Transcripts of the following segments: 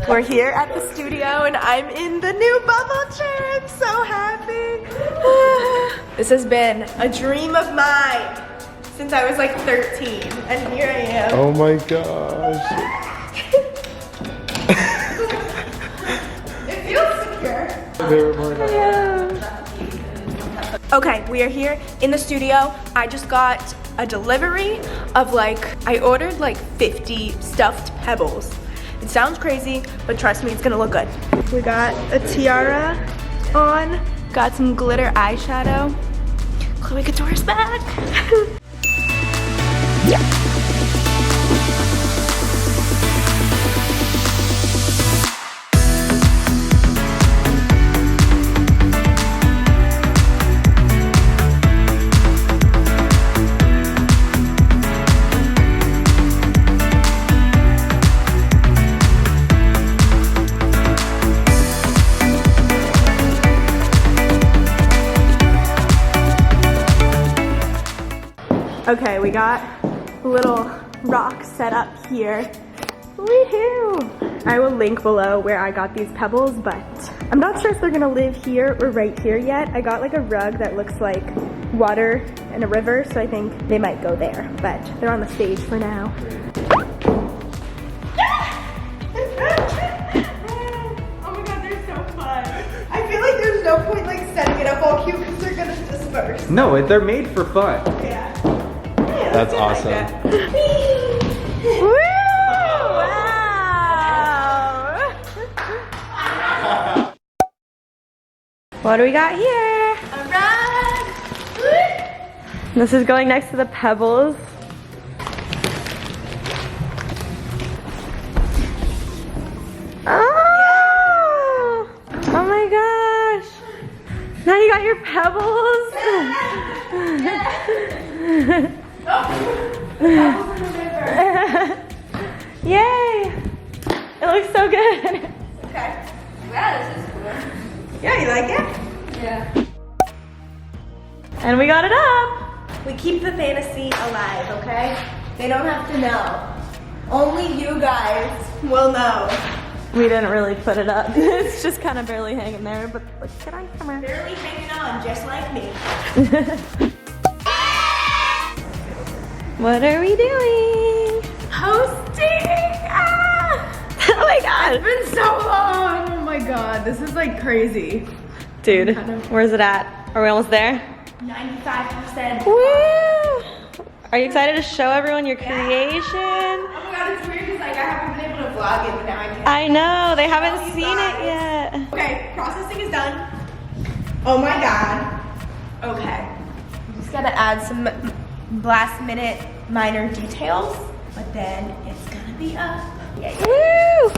We're here at the studio and I'm in the new bubble chair. I'm so happy. This has been a dream of mine since I was like 13, and here I am. Oh my gosh. It feels secure. Okay, we are here in the studio. I just got a delivery of I ordered 50 stuffed pebbles. It sounds crazy, but trust me, it's gonna look good. We got a tiara on, got some glitter eyeshadow. Cloe Couture's back. Okay, we got a little rock set up here. Woohoo! I will link below where I got these pebbles, but I'm not sure if they're gonna live here or right here yet. I got a rug that looks like water in a river, so I think they might go there, but they're on the stage for now. Oh my god, they're so fun. I feel like there's no point setting it up all cute because they're gonna disperse. No, they're made for fun. Yeah. That's awesome. Woo! Wow! What do we got here? A rug! This is going next to the pebbles. Oh! Oh my gosh! Now you got your pebbles! Yay! It looks so good. Okay. Wow, this is cool. Yeah, you like it? Yeah. And we got it up. We keep the fantasy alive, okay? They don't have to know. Only you guys will know. We didn't really put it up. It's just kind of barely hanging there, but look at on camera. Barely hanging on, just like me. What are we doing? Hosting! Ah! Oh my god! It's been so long! Oh my god, this is crazy. Dude, where's it at? Are we almost there? 95%. Woo! Are you excited to show everyone your creation? Oh my god, it's weird because I haven't been able to vlog it, but now I can. I know, they haven't seen it yet. Okay, processing is done. Oh my god. Okay. Just gotta add some last minute minor details, but then it's gonna be up. Yay. Woo!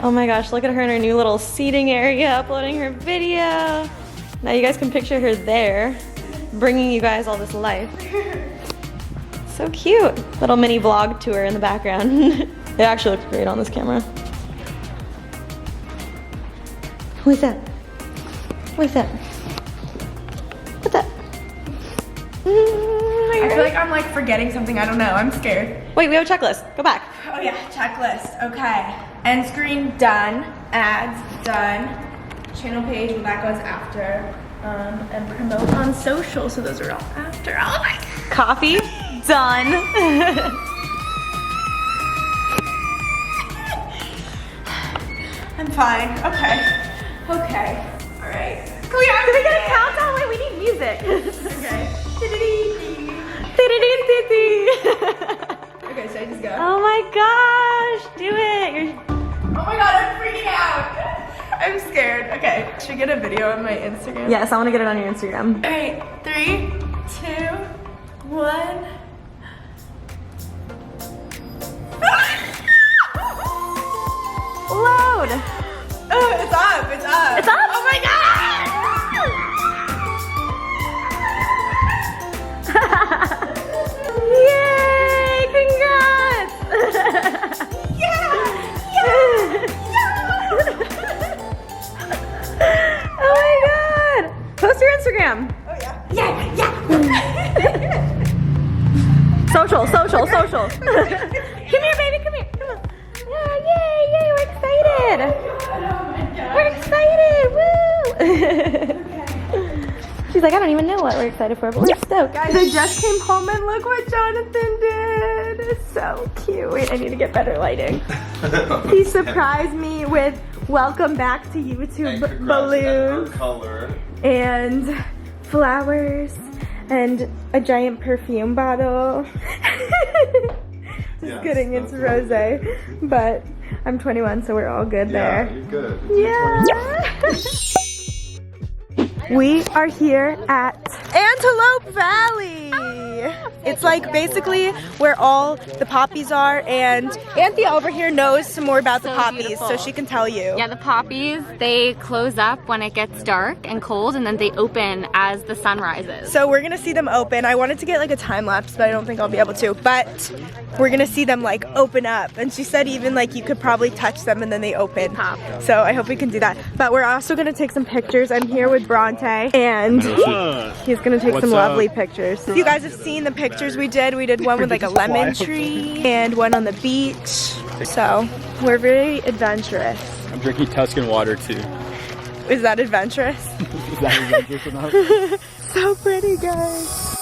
Oh my gosh, look at her in her new little seating area, uploading her video. Now you guys can picture her there, bringing you guys all this life. So cute. Little mini vlog tour in the background. It actually looks great on this camera. Who's that? What's that? What's that? I feel like I'm forgetting something. I don't know. I'm scared. Wait, we have a checklist. Go back. Oh yeah, checklist. Okay. End screen done. Ads done. Channel page, well, that goes after. And promote on social. So those are all after. Oh my god. Coffee done. I'm fine. Okay. Okay. All right. Can we get a countdown? Wait, we need music. Okay. Okay, so I just go. Oh my gosh, do it. Oh my god, I'm freaking out. I'm scared. Okay, should we get a video on my Instagram? Yes, I want to get it on your Instagram. All right, 3, 2, 1. Load. Oh, it's up. It's up. It's up. Oh my god. Yay! Congrats! Yeah! Oh my god! Post your Instagram. Oh yeah. Yeah! Social. Come here, baby, come here. We're excited! Woo! She's like, I don't even know what we're excited for, but we're stoked. Guys, I just came home and look what Jonathan did. It's so cute. Wait, I need to get better lighting. He surprised me with welcome back to YouTube balloons and flowers and a giant perfume bottle. Just kidding, it's rosé, but I'm 21, so we're all good there. Yeah, you're good. Yeah. We are here at Antelope Valley. It's like basically where all the poppies are, and Anthea over here knows some more about the poppies, beautiful. So she can tell you. Yeah, the poppies, they close up when it gets dark and cold, and then they open as the sun rises. So we're gonna see them open. I wanted to get like a time lapse, but I don't think I'll be able to. But we're gonna see them like open up. And she said even like you could probably touch them and then they open. Pop. So I hope we can do that. But we're also gonna take some pictures. I'm here with Bronte, and he's gonna take some lovely pictures. You guys have seen the pictures we did. We did one with like a lemon tree and one on the beach. So we're very adventurous. I'm drinking Tuscan water too. Is that adventurous? Is that adventurous enough? So pretty, guys.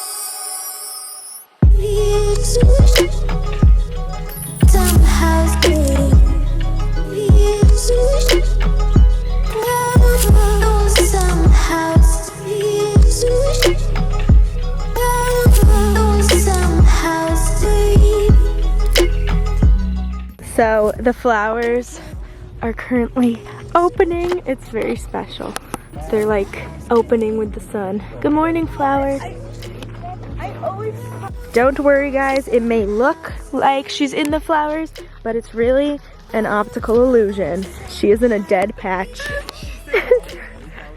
So the flowers are currently opening. It's very special. They're like opening with the sun. Good morning, flowers. Don't worry, guys. It may look like she's in the flowers, but it's really an optical illusion. She is in a dead patch.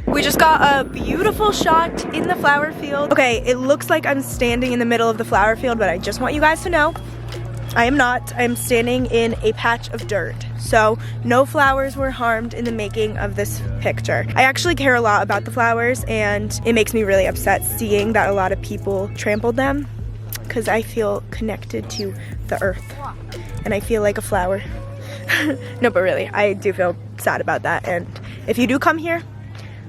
We just got a beautiful shot in the flower field. Okay, it looks like I'm standing in the middle of the flower field, but I just want you guys to know I am not. I'm standing in a patch of dirt. So no flowers were harmed in the making of this picture. I actually care a lot about the flowers, and it makes me really upset seeing that a lot of people trampled them, because I feel connected to the earth and I feel like a flower. No, but really, I do feel sad about that. And if you do come here,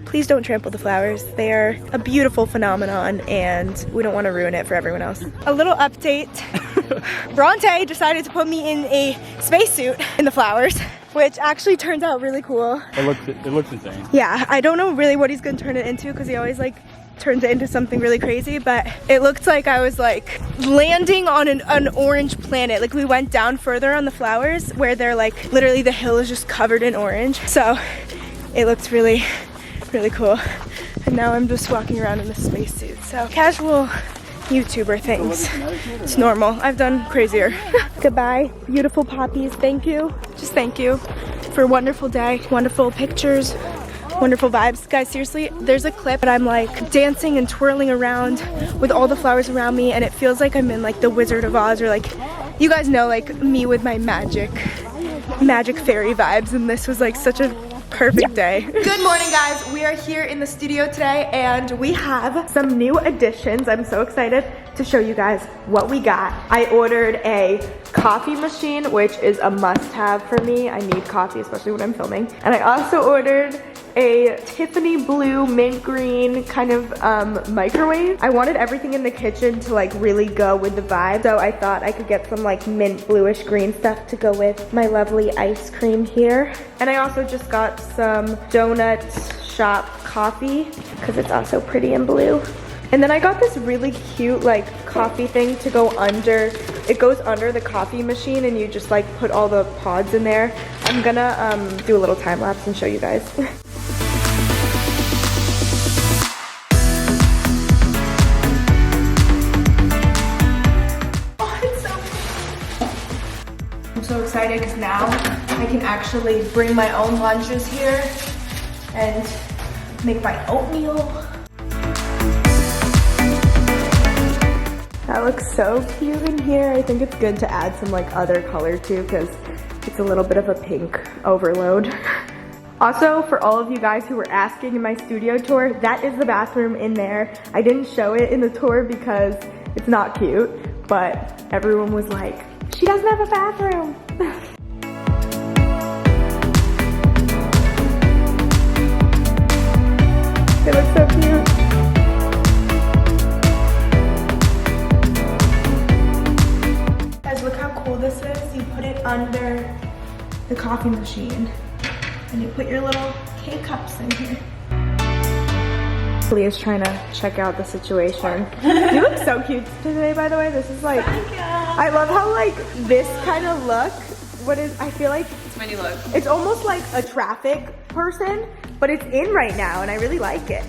please don't trample the flowers. They are a beautiful phenomenon, and we don't want to ruin it for everyone else. A little update. Bronte decided to put me in a spacesuit in the flowers, which actually turns out really cool. It looks insane. Yeah, I don't know really what he's gonna turn it into, because he always like turns it into something really crazy, but it looked like I was like landing on an orange planet. Like we went down further on the flowers where they're like, literally the hill is just covered in orange. So it looked really cool. And now I'm just walking around in a spacesuit. So casual YouTuber things. It's normal. I've done crazier. Goodbye, beautiful poppies. Thank you. Just thank you for a wonderful day, wonderful pictures, wonderful vibes. Guys, seriously, there's a clip and I'm like dancing and twirling around with all the flowers around me, and it feels like I'm in like the Wizard of Oz, or like, you guys know, like me with my magic fairy vibes, and this was like such a perfect day. Good morning, guys. We are here in the studio today, and we have some new additions. I'm so excited to show you guys what we got. I ordered a coffee machine, which is a must-have for me. I need coffee, especially when I'm filming. And I also ordered a Tiffany blue mint green kind of microwave. I wanted everything in the kitchen to like really go with the vibe, so I thought I could get some like mint bluish green stuff to go with my lovely ice cream here. And I also just got some donut shop coffee, because it's also pretty in blue. And then I got this really cute like coffee thing to go under. It goes under the coffee machine, and you just like put all the pods in there. I'm gonna do a little time lapse and show you guys. I'm so excited because now I can actually bring my own lunches here and make my oatmeal. That looks so cute in here. I think it's good to add some like other color too, because it's a little bit of a pink overload. Also, for all of you guys who were asking in my studio tour, that is the bathroom in there. I didn't show it in the tour because it's not cute, but everyone was like, she doesn't have a bathroom. the coffee machine. And you put your little K-cups in here. Leah's trying to check out the situation. You look so cute today, by the way. This is like, I love how like this kind of look, I feel like It's my new look. it's almost like a traffic person, but it's in right now and I really like it.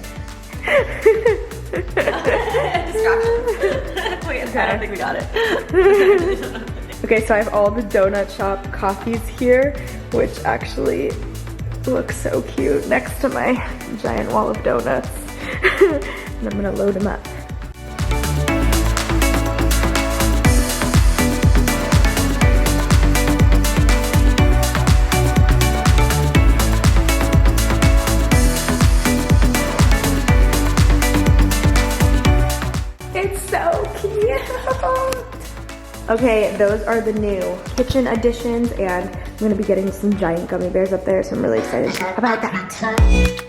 Wait, okay. I don't think we got it. Okay, so I have all the donut shop coffees here, which actually looks so cute next to my giant wall of donuts. And I'm gonna load them up. It's so cute. Okay, those are the new kitchen additions, and I'm gonna be getting some giant gummy bears up there, so I'm really excited about that.